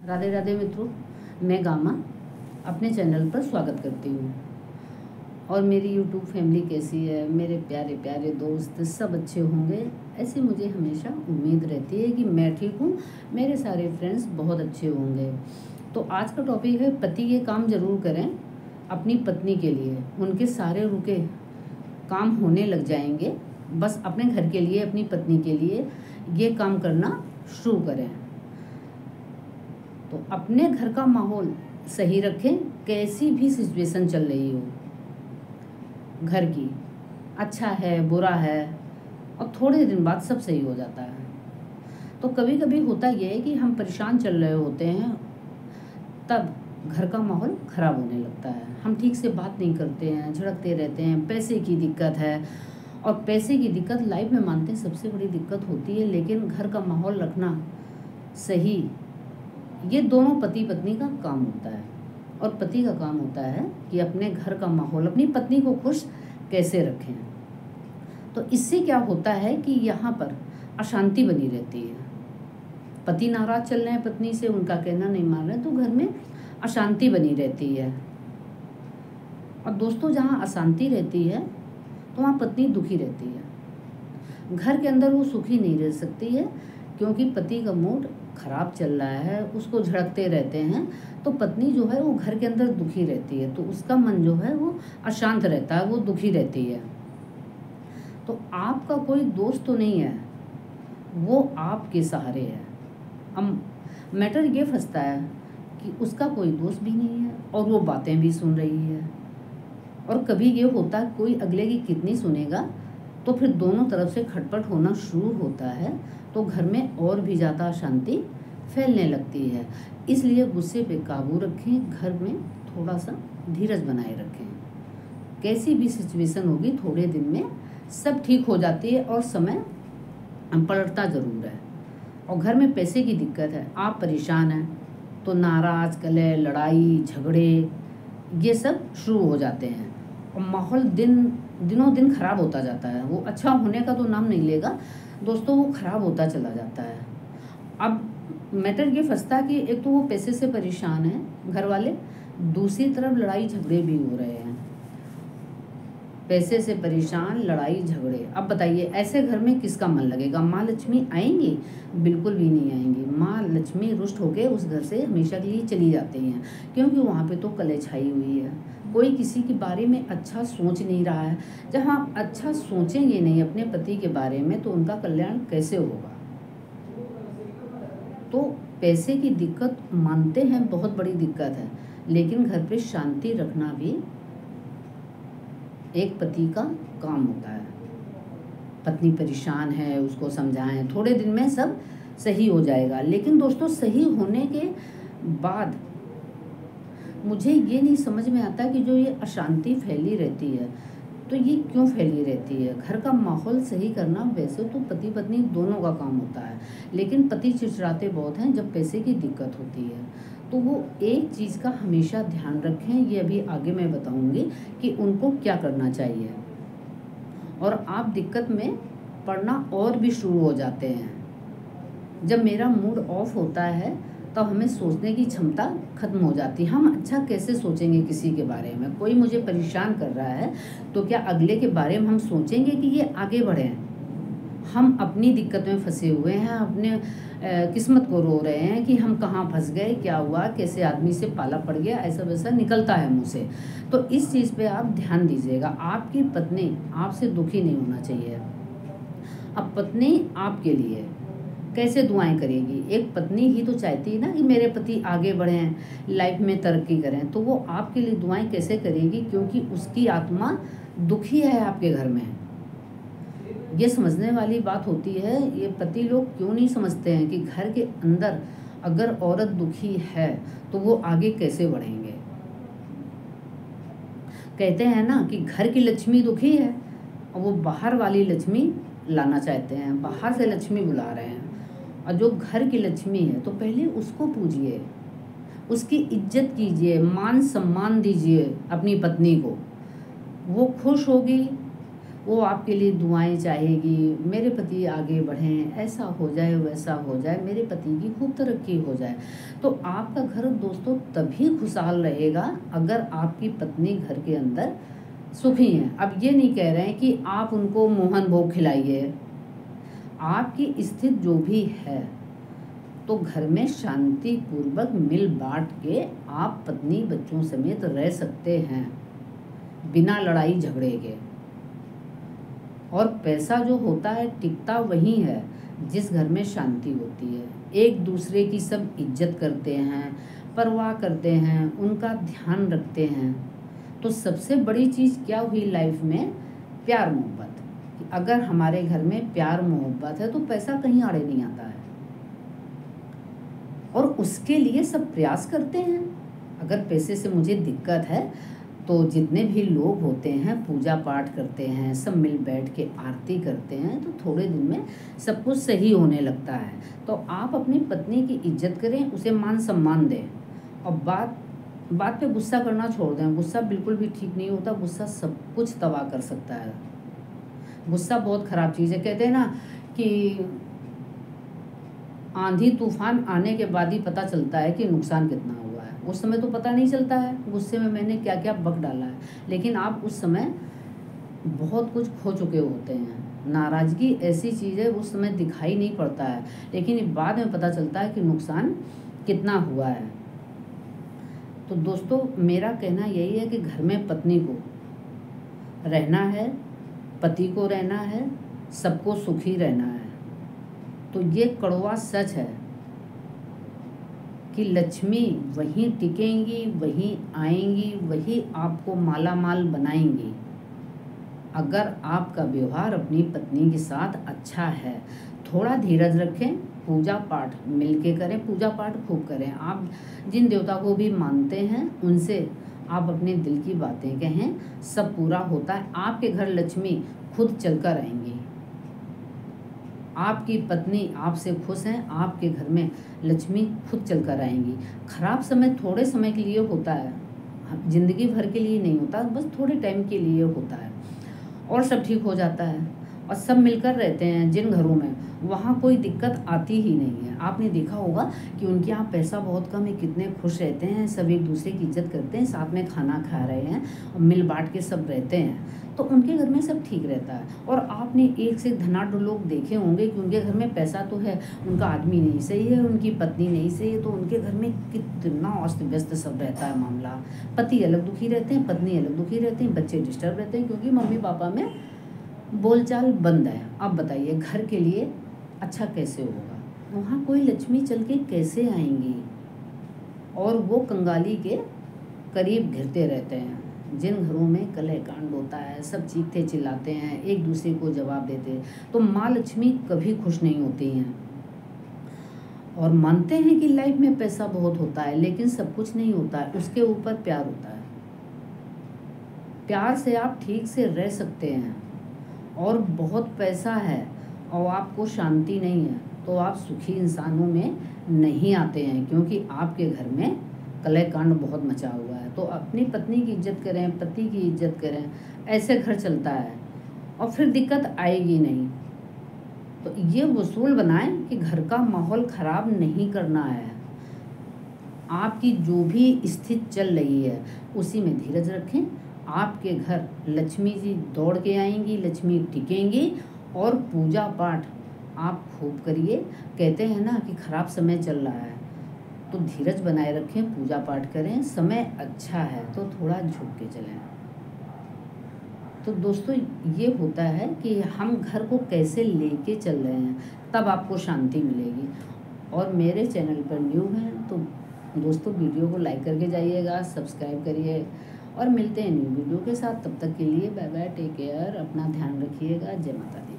राधे राधे मित्रों, मैं गामा अपने चैनल पर स्वागत करती हूँ। और मेरी यूट्यूब फैमिली कैसी है, मेरे प्यारे प्यारे दोस्त सब अच्छे होंगे, ऐसी मुझे हमेशा उम्मीद रहती है कि मैं ठीक हूँ, मेरे सारे फ्रेंड्स बहुत अच्छे होंगे। तो आज का टॉपिक है पति के काम ज़रूर करें अपनी पत्नी के लिए। उनके सारे रुके काम होने लग जाएंगे, बस अपने घर के लिए, अपनी पत्नी के लिए ये काम करना शुरू करें। तो अपने घर का माहौल सही रखें, कैसी भी सिचुएशन चल रही हो घर की, अच्छा है बुरा है, और थोड़े दिन बाद सब सही हो जाता है। तो कभी कभी होता यह है कि हम परेशान चल रहे होते हैं, तब घर का माहौल ख़राब होने लगता है। हम ठीक से बात नहीं करते हैं, झड़कते रहते हैं, पैसे की दिक्कत है। और पैसे की दिक्कत लाइफ में मानते हैं सबसे बड़ी दिक्कत होती है, लेकिन घर का माहौल रखना सही, ये दोनों पति पत्नी का काम होता है। और पति का काम होता है कि अपने घर का माहौल, अपनी पत्नी को खुश कैसे रखें। तो इससे क्या होता है कि यहाँ पर अशांति बनी रहती है। पति नाराज चल रहे हैं पत्नी से, उनका कहना नहीं मान रहे, तो घर में अशांति बनी रहती है। और दोस्तों, जहाँ अशांति रहती है तो वहाँ पत्नी दुखी रहती है। घर के अंदर वो सुखी नहीं रह सकती है, क्योंकि पति का मूड खराब चल रहा है, उसको झड़कते रहते हैं, तो पत्नी जो है वो घर के अंदर दुखी रहती है, तो उसका मन जो है वो अशांत रहता है, वो दुखी रहती है। तो आपका कोई दोस्त तो नहीं है, वो आपके सहारे है। अब मैटर ये फंसता है कि उसका कोई दोस्त भी नहीं है और वो बातें भी सुन रही है। और कभी ये होता है कोई अगले की कितनी सुनेगा, तो फिर दोनों तरफ से खटपट होना शुरू होता है, तो घर में और भी ज़्यादा अशांति फैलने लगती है। इसलिए गुस्से पे काबू रखें, घर में थोड़ा सा धीरज बनाए रखें। कैसी भी सिचुएशन होगी, थोड़े दिन में सब ठीक हो जाती है और समय पलटता ज़रूर है। और घर में पैसे की दिक्कत है, आप परेशान हैं, तो नाराज, कलह, लड़ाई, झगड़े ये सब शुरू हो जाते हैं और माहौल दिनों दिन ख़राब होता जाता है। वो अच्छा होने का तो नाम नहीं लेगा दोस्तों, वो ख़राब होता चला जाता है। अब मैटर ये फंसता कि एक तो वो पैसे से परेशान है घर वाले, दूसरी तरफ लड़ाई झगड़े भी हो रहे हैं। पैसे से परेशान, लड़ाई झगड़े। अब बताइए ऐसे घर में किसका मन लगेगा? माँ लक्ष्मी आएंगी? बिल्कुल भी नहीं आएंगी। माँ लक्ष्मी रुष्ट होकर उस घर से हमेशा के लिए चली जाती हैं, क्योंकि वहाँ पे तो कलह छाई हुई है। कोई किसी के बारे में अच्छा सोच नहीं रहा है। जब हम अच्छा सोचेंगे नहीं अपने पति के बारे में, तो उनका कल्याण कैसे होगा? तो पैसे की दिक्कत मानते हैं बहुत बड़ी दिक्कत है, लेकिन घर पे शांति रखना भी एक पति का काम होता है। पत्नी परेशान है, उसको समझाएं, थोड़े दिन में सब सही हो जाएगा। लेकिन दोस्तों, सही होने के बाद मुझे ये नहीं समझ में आता कि जो ये अशांति फैली रहती है, तो ये क्यों फैली रहती है? घर का माहौल सही करना वैसे तो पति पत्नी दोनों का काम होता है, लेकिन पति चिड़चिड़ाते बहुत हैं जब पैसे की दिक्कत होती है। तो वो एक चीज़ का हमेशा ध्यान रखें, ये अभी आगे मैं बताऊंगी कि उनको क्या करना चाहिए। और आप दिक्कत में पड़ना और भी शुरू हो जाते हैं। जब मेरा मूड ऑफ होता है तो हमें सोचने की क्षमता खत्म हो जाती है। हम अच्छा कैसे सोचेंगे किसी के बारे में? कोई मुझे परेशान कर रहा है, तो क्या अगले के बारे में हम सोचेंगे कि ये आगे बढ़े? हम अपनी दिक्कत में फंसे हुए हैं, अपने किस्मत को रो रहे हैं कि हम कहाँ फंस गए, क्या हुआ, कैसे आदमी से पाला पड़ गया, ऐसा वैसा निकलता है मुँह से। तो इस चीज़ पे आप ध्यान दीजिएगा। आपकी पत्नी आपसे दुखी नहीं होना चाहिए। अब पत्नी आपके लिए कैसे दुआएं करेगी? एक पत्नी ही तो चाहती है ना कि मेरे पति आगे बढ़ें, लाइफ में तरक्की करें, तो वो आपके लिए दुआएं कैसे करेगी? क्योंकि उसकी आत्मा दुखी है आपके घर में। ये समझने वाली बात होती है। ये पति लोग क्यों नहीं समझते हैं कि घर के अंदर अगर औरत दुखी है तो वो आगे कैसे बढ़ेंगे? कहते हैं ना कि घर की लक्ष्मी दुखी है और वो बाहर वाली लक्ष्मी लाना चाहते हैं, बाहर से लक्ष्मी बुला रहे हैं। और जो घर की लक्ष्मी है, तो पहले उसको पूजिए, उसकी इज्जत कीजिए, मान सम्मान दीजिए अपनी पत्नी को। वो खुश होगी वो आपके लिए दुआएं चाहेगी, मेरे पति आगे बढ़ें, ऐसा हो जाए वैसा हो जाए, मेरे पति की खूब तरक्की हो जाए। तो आपका घर दोस्तों तभी खुशहाल रहेगा अगर आपकी पत्नी घर के अंदर सुखी है। अब ये नहीं कह रहे हैं कि आप उनको मोहन भोग खिलाइए, आपकी स्थिति जो भी है तो घर में शांति पूर्वक मिल बांट के आप पत्नी बच्चों समेत रह सकते हैं बिना लड़ाई झगड़े के। और पैसा जो होता है टिकता वही है जिस घर में शांति होती है, एक दूसरे की सब इज्जत करते हैं, परवाह करते हैं, उनका ध्यान रखते हैं। तो सबसे बड़ी चीज़ क्या हुई लाइफ में? प्यार मोहब्बत। अगर हमारे घर में प्यार मोहब्बत है तो पैसा कहीं आड़े नहीं आता है, और उसके लिए सब प्रयास करते हैं। अगर पैसे से मुझे दिक्कत है तो जितने भी लोग होते हैं पूजा पाठ करते हैं, सब मिल बैठ के आरती करते हैं, तो थोड़े दिन में सब कुछ सही होने लगता है। तो आप अपनी पत्नी की इज्जत करें, उसे मान सम्मान दें, और बात पे गुस्सा करना छोड़ दें। गुस्सा बिल्कुल भी ठीक नहीं होता, गुस्सा सब कुछ तबाह कर सकता है। गुस्सा बहुत ख़राब चीज़ है। कहते हैं ना कि आंधी तूफान आने के बाद ही पता चलता है कि नुकसान कितना हुआ है, उस समय तो पता नहीं चलता है गुस्से में मैंने क्या क्या बक डाला है, लेकिन आप उस समय बहुत कुछ खो चुके होते हैं। नाराज़गी ऐसी चीज़ है उस समय दिखाई नहीं पड़ता है, लेकिन बाद में पता चलता है कि नुकसान कितना हुआ है। तो दोस्तों मेरा कहना यही है कि घर में पत्नी को रहना है, पति को रहना है, सबको सुखी रहना है। तो ये कड़वा सच है कि लक्ष्मी वहीं टिकेंगी, वहीं आएंगी, वही आपको माला माल बनाएंगी अगर आपका व्यवहार अपनी पत्नी के साथ अच्छा है। थोड़ा धीरज रखें, पूजा पाठ मिलके करें, पूजा पाठ खूब करें। आप जिन देवता को भी मानते हैं उनसे आप अपने दिल की बातें कहें, सब पूरा होता है। आपके घर लक्ष्मी खुद चलकर आएंगी। आपकी पत्नी आपसे खुश हैं, आपके घर में लक्ष्मी खुद चलकर आएंगी। खराब समय थोड़े समय के लिए होता है, ज़िंदगी भर के लिए नहीं होता, बस थोड़े टाइम के लिए होता है और सब ठीक हो जाता है। और सब मिलकर रहते हैं जिन घरों में, वहाँ कोई दिक्कत आती ही नहीं है। आपने देखा होगा कि उनके यहाँ पैसा बहुत कम है, कितने खुश रहते हैं, सब एक दूसरे की इज्जत करते हैं, साथ में खाना खा रहे हैं और मिल बांट के सब रहते हैं, तो उनके घर में सब ठीक रहता है। और आपने एक से धनाढ़ लोग देखे होंगे कि उनके घर में पैसा तो है, उनका आदमी नहीं सही है, उनकी पत्नी नहीं सही है, तो उनके घर में कितना अस्त व्यस्त सब रहता है मामला। पति अलग दुखी रहते हैं, पत्नी अलग दुखी रहते हैं, बच्चे डिस्टर्ब रहते हैं क्योंकि मम्मी पापा में बोलचाल बंद है। अब बताइए घर के लिए अच्छा कैसे होगा? वहाँ कोई लक्ष्मी चल के कैसे आएंगी? और वो कंगाली के करीब घिरते रहते हैं। जिन घरों में कलह कांड होता है, सब चीखते चिल्लाते हैं, एक दूसरे को जवाब देते हैं, तो माँ लक्ष्मी कभी खुश नहीं होती हैं। और मानते हैं कि लाइफ में पैसा बहुत होता है, लेकिन सब कुछ नहीं होता है, उसके ऊपर प्यार होता है। प्यार से आप ठीक से रह सकते हैं। और बहुत पैसा है और आपको शांति नहीं है तो आप सुखी इंसानों में नहीं आते हैं, क्योंकि आपके घर में कलह कांड बहुत मचा हुआ है। तो अपनी पत्नी की इज्जत करें, पति की इज्जत करें, ऐसे घर चलता है और फिर दिक्कत आएगी नहीं। तो ये उसूल बनाएं कि घर का माहौल ख़राब नहीं करना है। आपकी जो भी स्थिति चल रही है उसी में धीरज रखें। आपके घर लक्ष्मी जी दौड़ के आएंगी, लक्ष्मी टिकेंगी, और पूजा पाठ आप खूब करिए। कहते हैं ना कि ख़राब समय चल रहा है तो धीरज बनाए रखें, पूजा पाठ करें। समय अच्छा है तो थोड़ा झुक के चलें। तो दोस्तों ये होता है कि हम घर को कैसे लेके चल रहे हैं, तब आपको शांति मिलेगी। और मेरे चैनल पर न्यू हैं तो दोस्तों वीडियो को लाइक करके जाइएगा, सब्सक्राइब करिए, और मिलते हैं न्यू वीडियो के साथ। तब तक के लिए बाय बाय, टेक केयर, अपना ध्यान रखिएगा। जय माता दी।